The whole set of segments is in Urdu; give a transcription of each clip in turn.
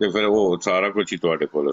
ਤੇ ਫਿਰ ਉਹ ਸਾਰਾ ਕੁਝ ਹੀ ਤੁਹਾਡੇ ਕੋਲ।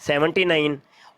79,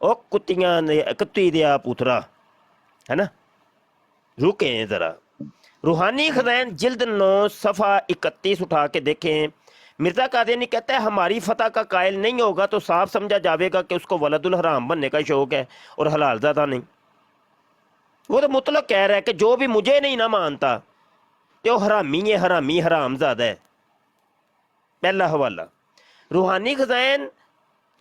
او کتیاں نے کتی دیا پوترا، ہے نا، رکے ہیں ذرا. روحانی خزائن جلد 9 صفحہ 31 اٹھا کے دیکھیں. مرزا قادیانی کہتا ہے ہماری فتح کا قائل نہیں ہوگا تو صاف سمجھا جاوے گا کہ اس کو ولد الحرام بننے کا شوق ہے اور حلال زادہ نہیں. وہ تو مطلق کہہ رہا ہے کہ جو بھی مجھے نہیں نہ مانتا تو حرامی ہے، حرامی حرام زادہ ہے. پہلا حوالہ روحانی خزائن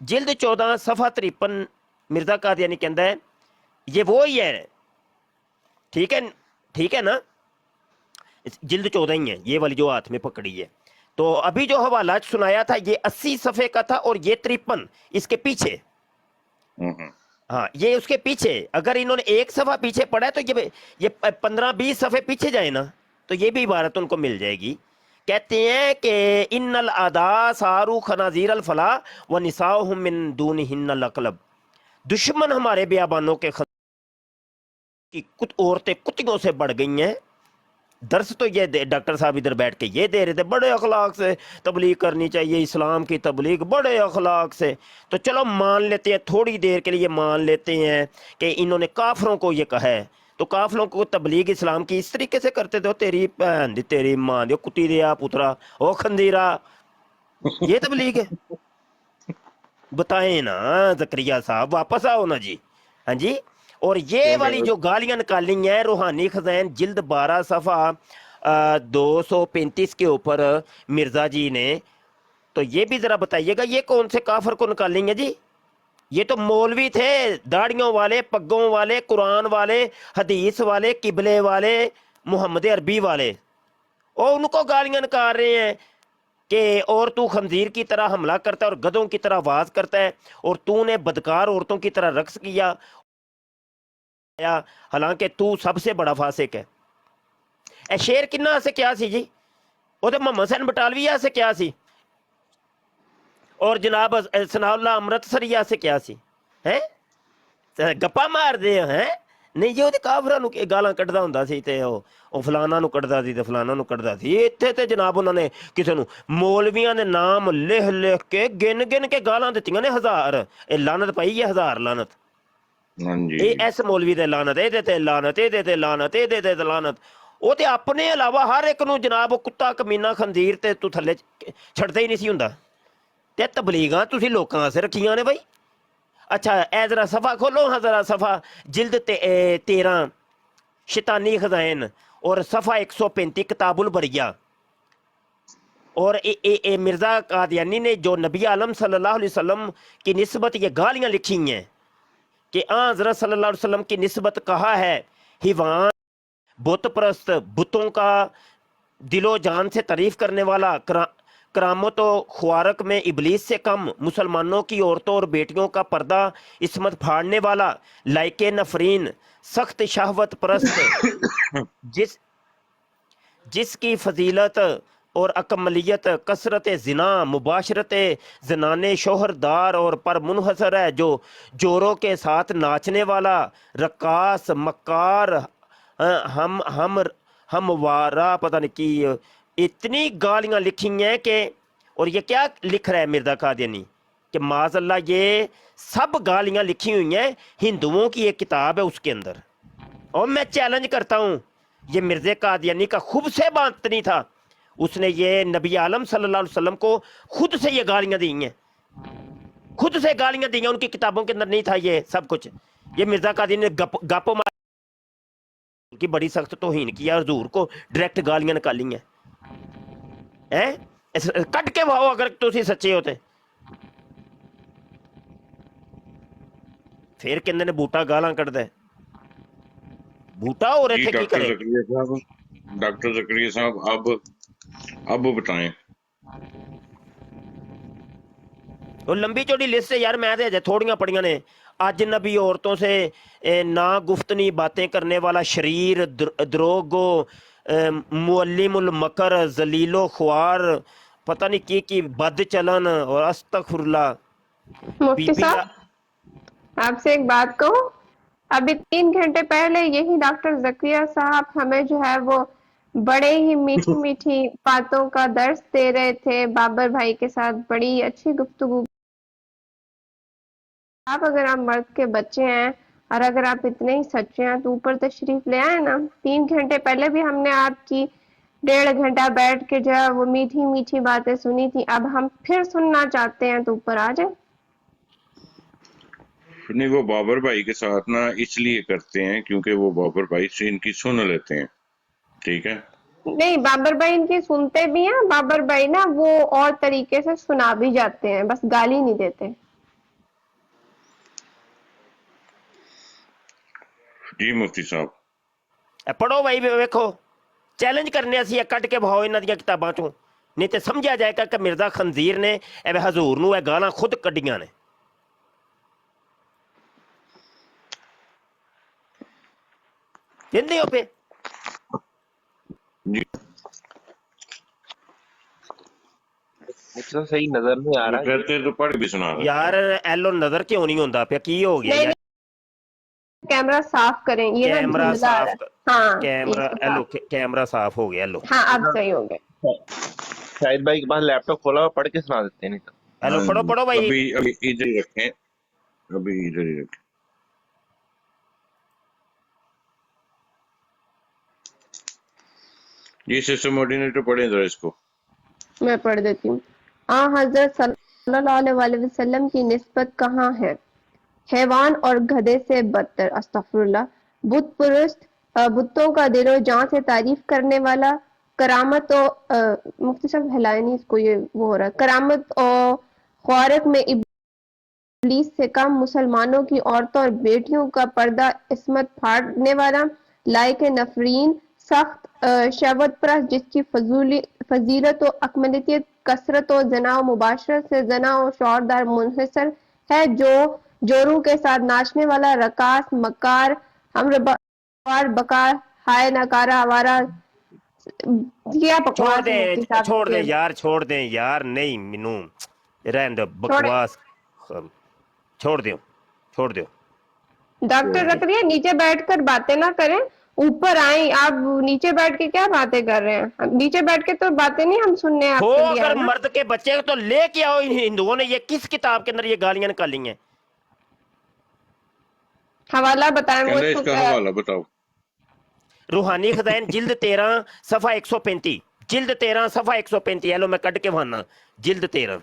جلد 14 صفحہ 53. مرزا قادیانی کہتا ہے یہ وہی ہے، ٹھیک ہے، ٹھیک ہے نا، جلد 14 ہی ہے یہ والی جو ہاتھ میں پکڑی ہے. تو ابھی جو حوالہ سنایا تھا یہ 80 صفحے کا تھا اور یہ 53 اس کے پیچھے. ہاں یہ اس کے پیچھے، اگر انہوں نے ایک صفحہ پیچھے پڑھا ہے تو یہ 15-20 صفحے پیچھے جائیں نا تو یہ بھی عبارت ان کو مل جائے گی. کہتے ہیں کہ ان الاعداء صاروا خنازیر الفلا ونساؤہم من دونہن الاقلب. دشمن ہمارے بیابانوں کے کی عورتیں کتوں سے بڑھ گئی ہیں. درس تو یہ ڈاکٹر صاحب ادھر بیٹھ کے یہ دے رہے تھے بڑے اخلاق سے تبلیغ کرنی چاہیے، اسلام کی تبلیغ بڑے اخلاق سے. تو چلو مان لیتے ہیں، تھوڑی دیر کے لیے مان لیتے ہیں کہ انہوں نے کافروں کو یہ کہا ہے، تو کافروں کو تبلیغ اسلام کی اس طریقے سے کرتے تھے. تیری بہن دی تیری ماں دی کتی دیا پترا او خندیرا، یہ تبلیغ ہے؟ بتائیں نا زکریا صاحب، واپس آؤ نا جی. ہاں جی. اور یہ والی جو گالیاں نکالی ہیں روحانی خزائن جلد 12 صفحہ 235 کے اوپر مرزا جی نے، تو یہ بھی ذرا بتائیے گا یہ کون سے کافر کو نکالیں گے جی؟ یہ تو مولوی تھے، داڑیوں والے، پگوں والے، قرآن والے، حدیث والے، قبلے والے، محمد عربی والے، اور ان کو گالیاں نکال رہے ہیں کہ اور تو خنزیر کی طرح حملہ کرتا ہے اور گدھوں کی طرح آواز کرتا ہے اور تو نے بدکار عورتوں کی طرح رقص کیا، حالانکہ تو سب سے بڑا فاسق ہے. اے شیر کنہ سے کیا سی جی؟ وہ تو محمد حسین بٹالویہ سے کیا سی؟ اور جناب ثناء اللہ امرتسریہ سے کیا سی؟ ہیں گپا مار دے ہیں؟ نہیں جی وہ تو کافراں نو گالاں کڈدا ہوندا سی تے او فلانا نو کڈدا سی تے فلانا نو کڈدا سی. ایتھے تے جناب انہوں نے کسے نو مولویاں نے نام لکھ لکھ کے گن گن کے گالاں دتیاں نے 1000. اے لعنت پئی ہے 1000 لعنت. اے ایس مولوی دے لعنت، اے دے تے لعنت، اے دے تے لعنت، اے دے تے لعنت. وہ تے اپنے علاوہ ہر ایک نو جناب کتا کمینہ خنزیر تے تو تھلے چھڑدا ہی نہیں سی ہوندا. تے تبلیغاں تسی لوکاں واسطے رکھیاں نے بھائی. اچھا اے ذرا صفحہ کھولو ہاں، ذرا صفحہ جلد 13 شیطانی خزائن اور صفحہ 135 کتاب البریہ. اور اے مرزا قادیانی نے جو نبی عالم صلی اللہ علیہ وسلم کی نسبت یہ گالیاں لکھی ہیں کہ حضرت صلی اللہ علیہ وسلم کی نسبت کہا ہے حیوان، بت پرست، بتوں کا دل و جان سے تعریف کرنے والا، کرامت و خوارق میں ابلیس سے کم، مسلمانوں کی عورتوں اور بیٹیوں کا پردہ عصمت پھاڑنے والا، لائق نفرین، سخت شہوت پرست، جس کی فضیلت اور اکملیت کثرت زنا، مباشرت زنانے شوہردار اور پر منحصر ہے، جو جوروں کے ساتھ ناچنے والا، رقاص، مکار، ہم وارا پتہ نہیں کی. اتنی گالیاں لکھی ہیں کہ، اور یہ کیا لکھ رہا ہے مرزا قادیانی کہ معاذ اللہ یہ سب گالیاں لکھی ہوئی ہیں ہندوؤں کی ایک کتاب ہے اس کے اندر. اور میں چیلنج کرتا ہوں یہ مرزا قادیانی کا خود سے بات نہیں تھا، اس نے یہ نبی عالم صلی اللہ علیہ وسلم کو خود سے یہ گالیاں دی ہیں، خود سے گالیاں دی ہیں، ان کی کتابوں کے اندر نہیں تھا یہ سب کچھ. یہ مرزا قادیانی نے گپ مار کی بڑی سخت توہین کیا، حضور کو ڈائریکٹ گالیاں نکالی ہیں. کٹ کے بھاؤ اگر تسی سچے ہوتے. پھر کہندے نے بوٹا گالاں کڈدا ہے. بوٹا اور جی ایتھے کی کرے؟ ڈاکٹر زکریا صاحب اب بتائیں. وہ لمبی چوڑی لسٹ ہے یار، میں تے تھوڑیاں پڑھیاں نے. اجنبی عورتوں سے نا گفتنی باتیں کرنے والا، شریر، دروغگو، معلم المکر، ذلیل و خوار، پتہ نہیں کی بد چلن، اور استغفر اللہ. مفتی صاحب آپ سے ایک بات کہوں، ابھی 3 گھنٹے پہلے یہی ڈاکٹر زکریا صاحب ہمیں جو ہے وہ بڑے ہی میٹھی میٹھی باتوں کا درس دے رہے تھے، بابر بھائی کے ساتھ بڑی اچھی گفتگو آپ اگر آپ مرد کے بچے ہیں اور اگر آپ اتنے ہی سچے ہیں تو اوپر تشریف لے آئے نا. 3 گھنٹے پہلے بھی ہم نے آپ کی 1.5 گھنٹہ بیٹھ کے جو ہے وہ میٹھی میٹھی باتیں سنی تھی. اب ہم پھر سننا چاہتے ہیں تو اوپر آ جائیں. نہیں، وہ بابر بھائی کے ساتھ نا اس لیے کرتے ہیں کیونکہ وہ بابر بھائی سے ان کی سن لیتے ہیں. ٹھیک ہے. نہیں، بابر بھائی ان کی سنتے بھی ہیں. بابر بھائی نا وہ اور طریقے سے سنا بھی جاتے ہیں, بس گالی نہیں دیتے. جی مفتی صاحب. پڑھو بھائی, ویکھو چیلنج کرنے اسی کٹ کے بہاؤ انہاں دیاں کتاباں چوں, نہیں تے سمجھا جائے گا کہ مرزا خنزیر نے اے حضور نو اے گالاں خود کڈیاں نے. دندے ہو پہ جی صحیح نظر نہیں آ وہ رہا. کہتے تو پڑھ بھی سنا دیتے یار ہیں. ایلو نظر کیوں نہیں ہوندا پیا, کی ہو گیا نہیں یار؟ کیمرہ صاف کریں, یہ نا کیمرہ دھندلا آ رہا صاف ہے. ہاں کیمرہ یہ ایلو صاف. کیمرہ صاف ہو گیا. ایلو ہاں اب صحیح ہو گئے. شاہد بھائی کے پاس لیپ ٹاپ کھولا ہوا, پڑھ کے سنا دیتے ہیں. نہیں تو ایلو پڑھو پڑھو بھائی. ابھی ادھر ہی رکھیں, ابھی ادھر ہی رکھیں. یہ سسٹم آرڈینیٹر پڑھیں ذرا اس کو. میں پڑھ دیتی ہوں. حضرت صلی اللہ علیہ وسلم کی نسبت کہاں ہے؟ حیوان اور گدھے سے بدتر. استغفر اللہ. بت پرست, بتوں کا دل و جان سے تعریف کرنے والا, کرامت و مفتی صاحب ہلائے نہیں اس کو, یہ وہ ہو رہا ہے. کرامت و خوارق میں ابلیس سے کم, مسلمانوں کی عورتوں اور بیٹیوں کا پردہ عصمت پھاڑنے والا, لائق نفرین, سخت شہوت پرست, جس کی فضیلت و اکملیت کثرت و زنا و مباشرت سے زنا و شعوردار منحصر ہے, جو جوروں کے ساتھ ناچنے والا, رقاص, مکار, ہمروار, بکار, ہائے ناکارہ, آوارہ. کیا چھوڑ بکواس ہے دیں مفتی صاحب چھوڑ دیں کے. یار, چھوڑ دیں یار, نہیں مینو رہن دو چھوڑے بکواس, چھوڑ دیو چھوڑ دیو. ڈاکٹر زکریا نیچے بیٹھ کر باتیں نہ کریں, اوپر آئیں. آپ نیچے بیٹھ کے کیا باتیں کر رہے ہیں؟ نیچے بیٹھ کے تو باتیں نہیں ہم سننے ہو آپ کے لیے اگر آئے نا. مرد کے بچے تو لے کے آؤ. ان ہندوؤں نے یہ کس کتاب کے اندر یہ گالیاں نکالی ہیں؟ حوالہ بتائیں. وہ کہندہ اس کا حوالہ بتاؤ. روحانی خزائن جلد 13 صفحہ 135, جلد 13 صفحہ 135. ایلو میں کٹ کے بھانا, جلد 13.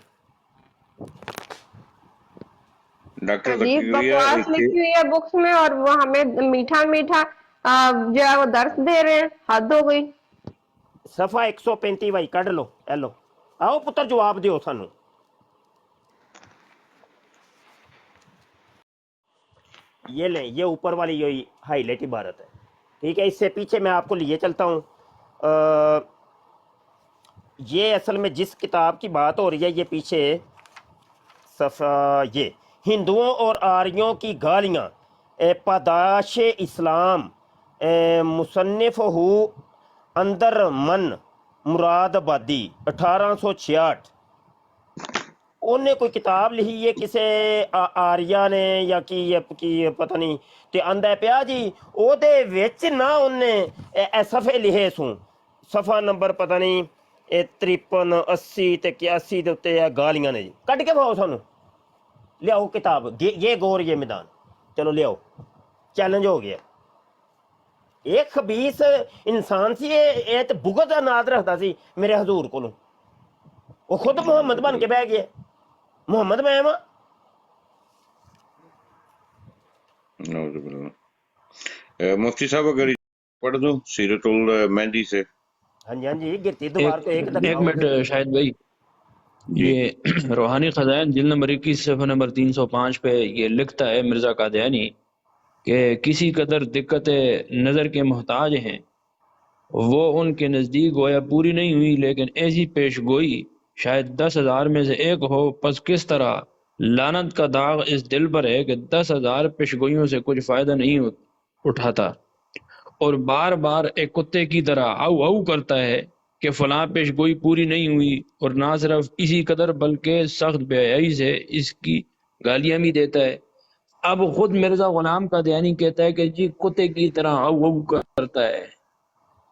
ڈاکٹر عجیب زکریا بکواس لکھی ہوئی ہے بکس میں, اور وہ ہمیں میٹھا میٹھا جو ہے وہ درس دے رہے ہیں. حد ہو گئی. صفحہ 135 بھائی کڈ لو. ایلو آؤ پتر جواب دیو سانو. یہ لیں, یہ اوپر والی یہ ہائی لائٹ عبارت ہے. ٹھیک ہے, اس سے پیچھے میں آپ کو لیے چلتا ہوں. یہ اصل میں جس کتاب کی بات ہو رہی ہے, یہ پیچھے صفحہ, یہ ہندوؤں اور آریوں کی گالیاں, پاداش اسلام, مصنف ہو اندر من مراد آبادی 1866. انہیں کوئی کتاب لکھی ہے کسے آریا نے یا کی پتہ نہیں, تے آندا پیا جی او دے وچ نہ انہیں اے صفحے لکھے سوں, صفحہ نمبر پتہ نہیں 53 80 تے 81 دے اوتے گالیاں نے جی. کٹ کے بھاؤ سانو, لیاؤ کتاب, یہ گور یہ میدان. چلو لیاؤ, چیلنج ہو گیا. ایک خبیث انسان سی, یہ تے بغض دا ناد رکھدا سی میرے حضور کولوں, وہ خود محمد بن کے بہ گیا. محمد میں ہاں. نعوذ باللہ. مفتی صاحب اگر پڑھ دوں سیرت المہدی سے. ہاں جی ہاں جی, گرتی دوبار کو ایک ایک دکھاؤ. منٹ شاہد بھائی, جی یہ روحانی خزائن جلد نمبر 21 صفحہ نمبر 305 پہ یہ لکھتا ہے مرزا قادیانی کہ کسی قدر دقت نظر کے محتاج ہیں, وہ ان کے نزدیک گویا پوری نہیں ہوئی, لیکن ایسی پیش گوئی شاید 10,000 میں سے ایک ہو. پس کس طرح لعنت کا داغ اس دل پر ہے کہ 10,000 پیشگوئیوں سے کچھ فائدہ نہیں اٹھاتا, اور بار بار ایک کتے کی طرح او او کرتا ہے کہ فلاں پیشگوئی پوری نہیں ہوئی, اور نہ صرف اسی قدر بلکہ سخت بے حیائی سے اس کی گالیاں بھی دیتا ہے. اب خود مرزا غلام قادیانی کہتا ہے کہ جی کتے کی طرح او او کرتا ہے,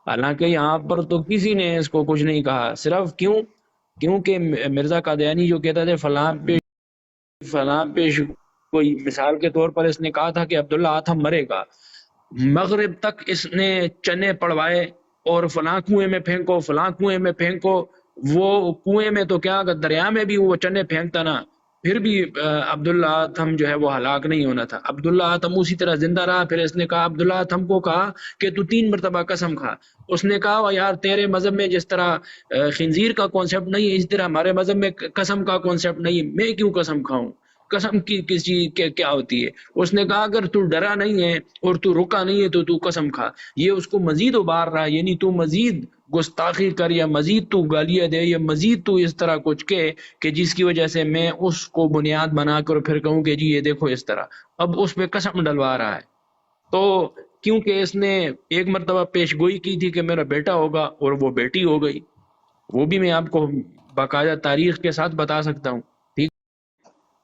حالانکہ یہاں پر تو کسی نے اس کو کچھ نہیں کہا. صرف کیونکہ مرزا قادیانی جو کہتا تھے فلاں پیش کوئی مثال کے طور پر اس نے کہا تھا کہ عبداللہ آتھم مرے گا، مغرب تک اس نے چنے پڑوائے اور فلاں کنویں میں پھینکو فلاں کنویں میں پھینکو، وہ کنویں میں تو کیا اگر دریا میں بھی وہ چنے پھینکتا نا پھر بھی عبداللہ آتھم جو ہے وہ ہلاک نہیں ہونا تھا۔ عبداللہ آتھم اسی طرح زندہ رہا۔ پھر اس نے کہا، عبداللہ آتھم کو کہا کہ تو 3 مرتبہ قسم کھا۔ اس نے کہا یار تیرے مذہب میں جس طرح خنزیر کا کانسیپٹ نہیں ہے، اس طرح ہمارے مذہب میں قسم کا کانسیپٹ نہیں ہے، میں کیوں قسم کھاؤں؟ قسم کی کسی کیا ہوتی ہے؟ اس نے کہا اگر تو ڈرا نہیں ہے اور تو رکا نہیں ہے تو تو قسم کھا۔ یہ اس کو مزید ابار رہا، یعنی تو مزید گستاخی کر یا مزید تو گالیاں دے یا مزید تو اس طرح کچھ کہ جس کی وجہ سے میں اس کو بنیاد بنا کر پھر کہوں کہ جی یہ دیکھو اس طرح، اب اس پہ قسم ڈلوا رہا ہے۔ تو کیونکہ اس نے ایک مرتبہ پیش گوئی کی تھی کہ میرا بیٹا ہوگا اور وہ بیٹی ہو گئی، وہ بھی میں آپ کو باقاعدہ تاریخ کے ساتھ بتا سکتا ہوں، ٹھیک؟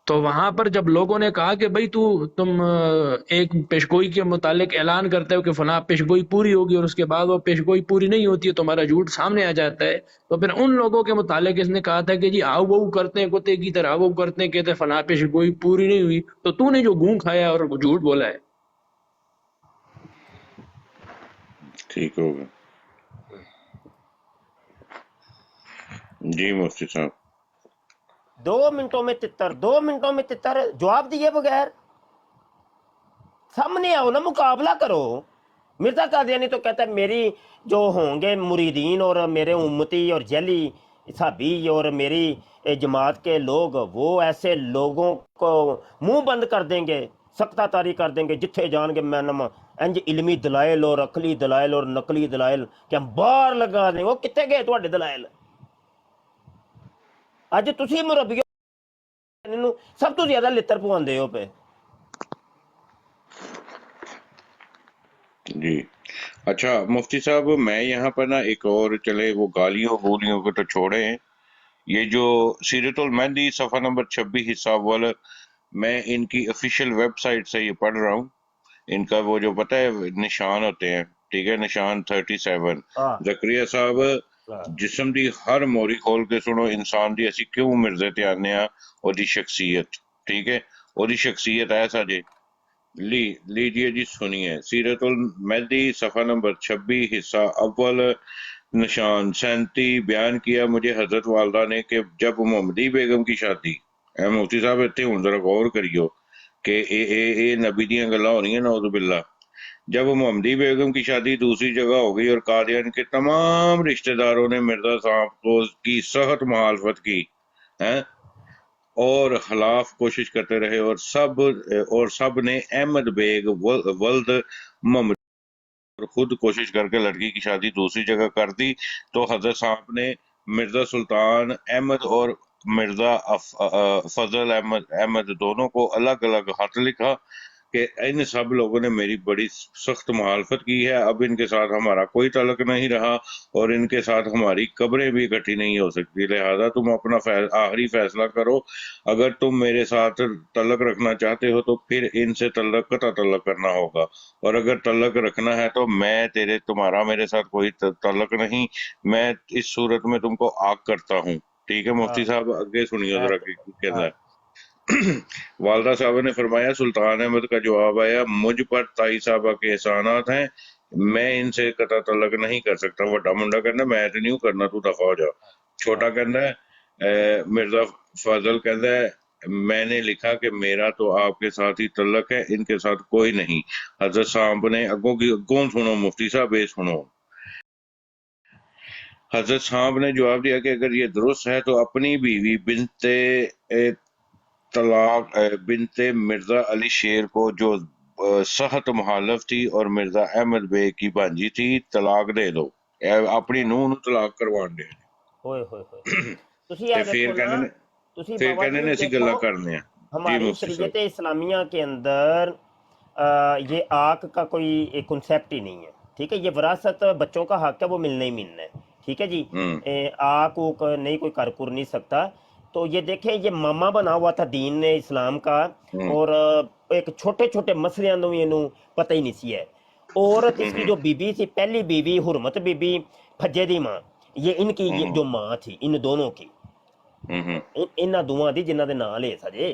تو وہاں پر جب لوگوں نے کہا کہ بھائی تم ایک پیشگوئی کے متعلق اعلان کرتے ہو کہ فلاں پیشگوئی پوری ہوگی اور اس کے بعد وہ پیشگوئی پوری نہیں ہوتی ہے، تمہارا جھوٹ سامنے آ جاتا ہے، تو پھر ان لوگوں کے متعلق اس نے کہا تھا کہ جی آؤ بہو کرتے ہیں کتے کی طرح، وہ کرتے ہیں کہتے فلاں پیشگوئی پوری نہیں ہوئی، تو نے جو گوں کھایا اور جھوٹ بولا ہے۔ ٹھیک ہوگا جی مفتی صاحب۔ 2 منٹوں میں تتر، 2 منٹوں میں تتر، جواب دیے بغیر سامنے آؤ نا، مقابلہ کرو۔ مرزا قادیانی تو کہتا ہے میری جو ہوں گے مریدین اور میرے امتی اور جیلی صحابی اور میری جماعت کے لوگ، وہ ایسے لوگوں کو منہ بند کر دیں گے، سختہ تاری کر دیں گے، جتھے جان گے میں نما انج علمی دلائل اور عقلی دلائل اور نقلی دلائل کہ ہم باہر لگا دیں۔ وہ کتے گئے تواڈے دلائل؟ اج تسی مربی سب تو زیادہ لتر پواندے ہو پہ۔ جی اچھا مفتی صاحب، میں یہاں پر نا ایک اور، چلے وہ گالیوں گولیوں کو تو چھوڑیں، یہ جو سیرت المہدی صفحہ نمبر 26 حصہ اول، میں ان کی افیشیل ویب سائٹ سے یہ پڑھ رہا ہوں۔ ان کا وہ جو پتہ ہے نشان ہوتے ہیں، ٹھیک ہے، نشان 37 زکریا صاحب جسم دی ہر موری کھول کے سنو، انسان دی اسی کیوں مرزے تے آنے ہاں، اور دی شخصیت، ٹھیک ہے، اور دی شخصیت ایسا جے لیجیے جی، سنیے سیرت المہدی صفحہ نمبر 26 حصہ اول نشان 37 بیان کیا مجھے حضرت والدہ نے کہ جب محمدی بیگم کی شادی، اے مفتی صاحب اتنے ہوں ذرا غور کریو کہ اے نبی دیاں گلاں ہو رہی ہیں، نعوذ باللہ، جب محمدی بیگم کی شادی دوسری جگہ ہو گئی اور قادیان کے تمام رشتہ داروں نے مرزا صاحب کو کی سخت مخالفت کی ہیں اور خلاف کوشش کرتے رہے، اور سب نے احمد بیگ ولد محمد خود کوشش کر کے لڑکی کی شادی دوسری جگہ کر دی، تو حضرت صاحب نے مرزا سلطان احمد اور مرزا فضل احمد دونوں کو الگ الگ خط لکھا کہ ان سب لوگوں نے میری بڑی سخت مخالفت کی ہے، اب ان کے ساتھ ہمارا کوئی تعلق نہیں رہا اور ان کے ساتھ ہماری قبریں بھی اکٹھی نہیں ہو سکتی، لہذا تم اپنا آخری فیصلہ کرو، اگر تم میرے ساتھ تعلق رکھنا چاہتے ہو تو پھر ان سے قطع تعلق کرنا ہوگا، اور اگر تعلق رکھنا ہے تو میں تمہارا میرے ساتھ کوئی تعلق نہیں، میں اس صورت میں تم کو آگ کرتا ہوں۔ ٹھیک ہے مفتی صاحب، آگے سنیے ذرا کہنا ہے۔ والدہ صاحبہ نے فرمایا، سلطان احمد کا جواب آیا، مجھ پر تائی صاحبہ کے احسانات ہیں، میں ان سے قطع تعلق نہیں کر سکتا۔ وڈا منڈا کہنا میں تو نہیں کرنا، تو دفع ہو جا۔ چھوٹا کہنا ہے مرزا فضل کہتا ہے میں نے لکھا کہ میرا تو آپ کے ساتھ ہی تعلق ہے، ان کے ساتھ کوئی نہیں۔ حضرت صاحب نے اگوں سنو مفتی صاحب، یہ سنو، حضرت صاحب نے جواب دیا کہ اگر یہ درست ہے تو اپنی بیوی بنت مرزا علی شیر کو جو سخت مخالف تھی اور مرزا احمد بیگ کی بھانجی تھی طلاق دے دو، اپنی نونھ طلاق کروان دے ہوئے ہوئے ہوئے تسی اے پھر دیکھو نا، تسی بابا کہنے نے جی اسی گلا دیکھو کرنے ہیں۔ جی ہماری مفتی صاحب، شریعت اسلامیہ کے اندر یہ آنکھ کا کوئی ایک کنسیپٹ ہی نہیں ہے، ٹھیک ہے، یہ وراثت بچوں کا حق ہے، وہ ملنا ہی ملنا ہے، ٹھیک ہے جی، آنکھ نہیں کوئی کر نہیں سکتا۔ تو یہ دیکھیں یہ ماما بنا ہوا تھا دین اسلام کا، اور ایک چھوٹے چھوٹے مسئلے پتہ ہی نہیں سی ہے۔ عورت اس کی جو بی بی تھی، پہلی بی بی حرمت بی بی پھجے دی ماں، یہ ان کی جو ماں تھی، ان دونوں کی، انہاں دوواں دی جنہاں دے نام لے سجے،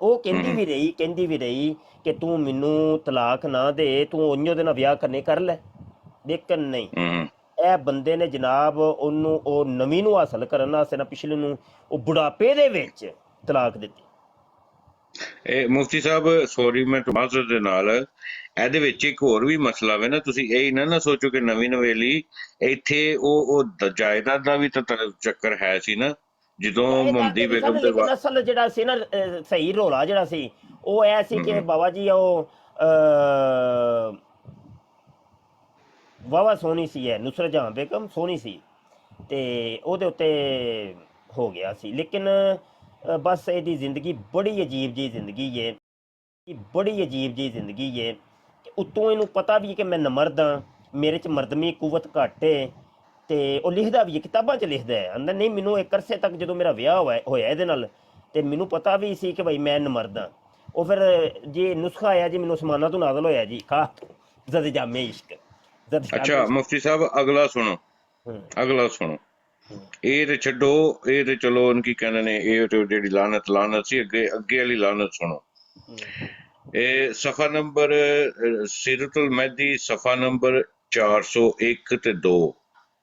ਉਹ ਕਹਿੰਦੀ ਵੀ ਰਹੀ ਕਿ ਤੂੰ ਮੈਨੂੰ ਤਲਾਕ ਨਾ ਦੇ, ਤੂੰ ਉਹਨੋਂ ਦੇ ਨਾਲ ਵਿਆਹ ਕਰਨੇ ਕਰ ਲੈ। ਲੇਕਿਨ ਨਹੀਂ, ਇਹ ਬੰਦੇ ਨੇ ਜਨਾਬ ਉਹਨੂੰ ਉਹ ਨਵੀਂ ਨੂੰ ਹਾਸਲ ਕਰਨ ਵਾਸਤੇ ਨਾ ਪਿਛਲੇ ਨੂੰ ਉਹ ਬੁਢਾਪੇ ਦੇ ਵਿੱਚ ਤਲਾਕ ਦਿੱਤੀ। ਇਹ ਮੁਫਤੀ ਸਾਹਿਬ ਸੌਰੀ ਮੈਂ ਮਾਜ਼ਰਤ ਦੇ ਨਾਲ ਇਹਦੇ ਵਿੱਚ ਇੱਕ ਹੋਰ ਵੀ ਮਸਲਾ ਵੇ ਨਾ, ਤੁਸੀਂ ਇਹ ਨਾ ਸੋਚੋ ਕਿ ਨਵੀਂ ਨਵੇਲੀ ਇੱਥੇ ਉਹ ਜਾਇਦਾਦ ਦਾ ਵੀ ਤਾਂ ਚੱਕਰ ਹੈ ਸੀ ਨਾ, ਜਦੋਂ ਮੁਹੰਮਦੀ ਬੇਗਮ ਦੇ ਲੇਕਿਨ ਅਸਲ ਜਿਹੜਾ ਸੀ ਨਾ ਸਹੀ ਰੋਲਾ ਜਿਹੜਾ ਸੀ ਉਹ ਇਹ ਸੀ ਕਿ ਬਾਬਾ ਜੀ ਉਹ ਵਾਵਾ ਸੋਹਣੀ ਸੀ, ਹੈ ਨੁਸਰਤ ਜਹਾਂ ਬੇਗਮ ਸੋਹਣੀ ਸੀ ਤੇ ਉਹਦੇ ਉੱਤੇ ਹੋ ਗਿਆ ਸੀ। ਲੇਕਿਨ ਬਸ ਇਹਦੀ ਜ਼ਿੰਦਗੀ ਬੜੀ ਅਜੀਬ ਜਿਹੀ ਜ਼ਿੰਦਗੀ ਹੈ, ਬੜੀ ਅਜੀਬ ਜਿਹੀ ਜ਼ਿੰਦਗੀ ਹੈ। ਉੱਤੋਂ ਇਹਨੂੰ ਪਤਾ ਵੀ ਕਿ ਮੈਂ ਨਮਰਦ ਹਾਂ, ਮੇਰੇ 'ਚ ਮਰਦਮੀ ਕੁਵਤ ਘੱਟ ਹੈ, ਤੇ ਉਹ ਲਿਖਦਾ ਵੀ ਹੈ, ਕਿਤਾਬਾਂ 'ਚ ਲਿਖਦਾ ਹੈ। ਅੰਦਰ ਨਹੀਂ, ਮੈਨੂੰ ਇੱਕ ਅਰਸੇ ਤੱਕ ਜਦੋਂ ਮੇਰਾ ਵਿਆਹ ਹੋਇਆ ਇਹਦੇ ਨਾਲ ਤੇ ਮੈਨੂੰ ਪਤਾ ਵੀ ਸੀ ਕਿ ਭਾਈ ਮੈਂ ਨਮਰਦ ਹਾਂ। ਉਹ ਫਿਰ ਜੀ ਨੁਸਖਾ ਆਇਆ ਜੀ, ਮੈਨੂੰ ਅਸਮਾਨਾਂ ਤੋਂ ਨਾਜ਼ਲ ਹੋਇਆ ਜੀ, ਖਾ ਜ਼ਦ ਜਾਮੇ ਇਸ਼ਕ। ਅੱਛਾ ਮੁਫਤੀ ਸਾਹਿਬ ਅਗਲਾ ਸੁਣੋ, ਅਗਲਾ ਸੁਣੋ। ਇਹ ਤੇ ਛੱਡੋ, ਇਹ ਤੇ ਚਲੋ ਉਹਨ ਕੀ ਕਹਿੰਦੇ ਨੇ, ਇਹ ਜਿਹੜੀ ਲਾਨਤ ਸੀ, ਅੱਗੇ ਵਾਲੀ ਲਾਨਤ ਸੁਣੋ। ਇਹ ਸਫਾ ਨੰਬਰ ਸੀਰਤੁਲ ਮਹਿਦੀ ਸਫਾ ਨੰਬਰ 401 ਤੇ 2,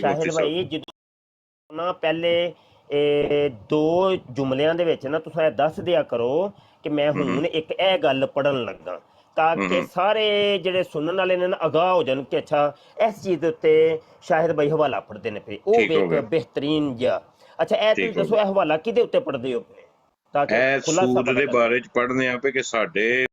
ਸਾਹਿਲ ਭਾਈ ਜਦੋਂ ਨਾ ਪਹਿਲੇ ਦੋ ਜੁਮਲਿਆਂ ਦੇ ਵਿੱਚ ਨਾ ਤੁਸੀਂ ਦੱਸ ਦਿਆ ਕਰੋ ਕਿ ਮੈਂ ਹੁਣ ਇੱਕ ਇਹ ਗੱਲ ਪੜਨ ਲੱਗਾ, ਤਾਂ ਕਿ ਸਾਰੇ ਜਿਹੜੇ ਸੁਣਨ ਵਾਲੇ ਨੇ ਨਾ ਅਗਾਹ ਹੋ ਜਾਣ ਕਿ ਅੱਛਾ ਇਸ ਚੀਜ਼ ਦੇ ਉੱਤੇ ਸ਼ਾਹਿਦ ਭਾਈ ਹਵਾਲਾ ਪੜਦੇ ਨੇ ਪਏ, ਉਹ ਵੇਖ ਬਿਹਤਰੀਨ ਜਿਹਾ। ਅੱਛਾ ਇਹ ਤੁਸੀਂ ਦੱਸੋ ਇਹ ਹਵਾਲਾ ਕਿਹਦੇ ਉੱਤੇ ਪੜਦੇ ਹੋ, ਤਾਂ ਕਿ ਸੂਦ ਦੇ ਬਾਰੇ ਚ ਪੜ੍ਹਨੇ ਆ ਪਏ ਕਿ ਸਾਡੇ